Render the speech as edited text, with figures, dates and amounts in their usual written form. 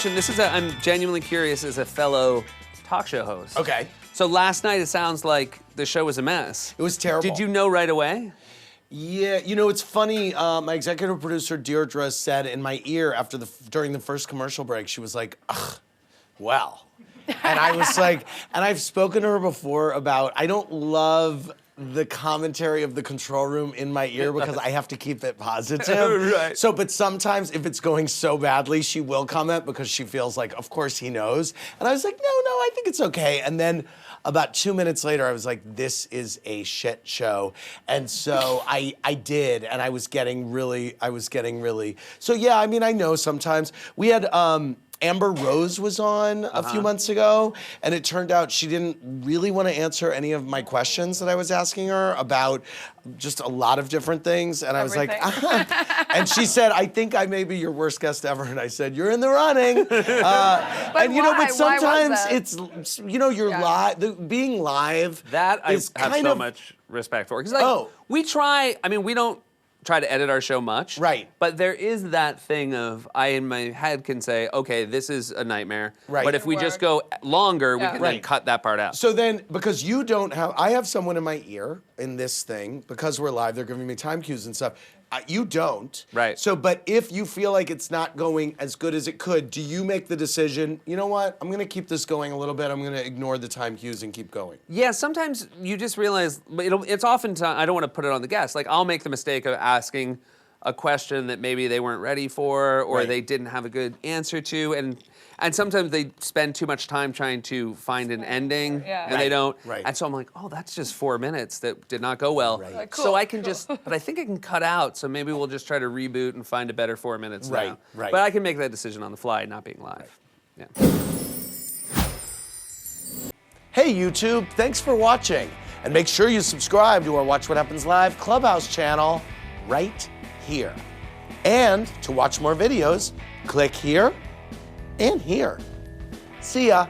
question. I'm genuinely curious as a fellow talk show host. Okay. So last night it sounds like the show was a mess. It was terrible. Did you know right away? Yeah, you know, it's funny. My executive producer, Deirdre, said in my ear during the first commercial break, she was like, ugh, well. And I was like, and I've spoken to her before about, I don't love the commentary of the control room in my ear because I have to keep it positive. Right. So, but sometimes if it's going so badly, she will comment because she feels like, of course he knows. And I was like, no, I think it's okay. And then about 2 minutes later, I was like, this is a shit show. And so I did, and I was getting really, so yeah, I mean, I know sometimes. We had, Amber Rose was on a few months ago, and it turned out she didn't really want to answer any of my questions that I was asking her about just a lot of different things. And I was like, and she said, I think I may be your worst guest ever. And I said, you're in the running. But and you know, why? but sometimes Why was that? it's, you know, you're live, being live. That I is have kind so of, much respect for. Because we don't try to edit our show much. Right. But there is that thing of, I in my head can say, okay, this is a nightmare. Right. But if we just go longer, we can then cut that part out. So then, because you don't have, I have someone in my ear in this thing, because we're live, they're giving me time cues and stuff. You don't. Right. So, but if you feel like it's not going as good as it could, do you make the decision, you know what, I'm gonna keep this going a little bit, I'm gonna ignore the time cues and keep going? Yeah, sometimes you just realize, it's often, I don't want to put it on the guest. Like, I'll make the mistake of asking a question that maybe they weren't ready for, or they didn't have a good answer to, and sometimes they spend too much time trying to find an ending, and they don't. Right. And so I'm like, oh, that's just 4 minutes that did not go well. Right. Like, So I can just, but I think I can cut out, so maybe we'll just try to reboot and find a better 4 minutes now. Right. But I can make that decision on the fly, not being live. Yeah. Hey YouTube, thanks for watching. And make sure you subscribe to our Watch What Happens Live Clubhouse channel right here. And to watch more videos, click here and here. See ya.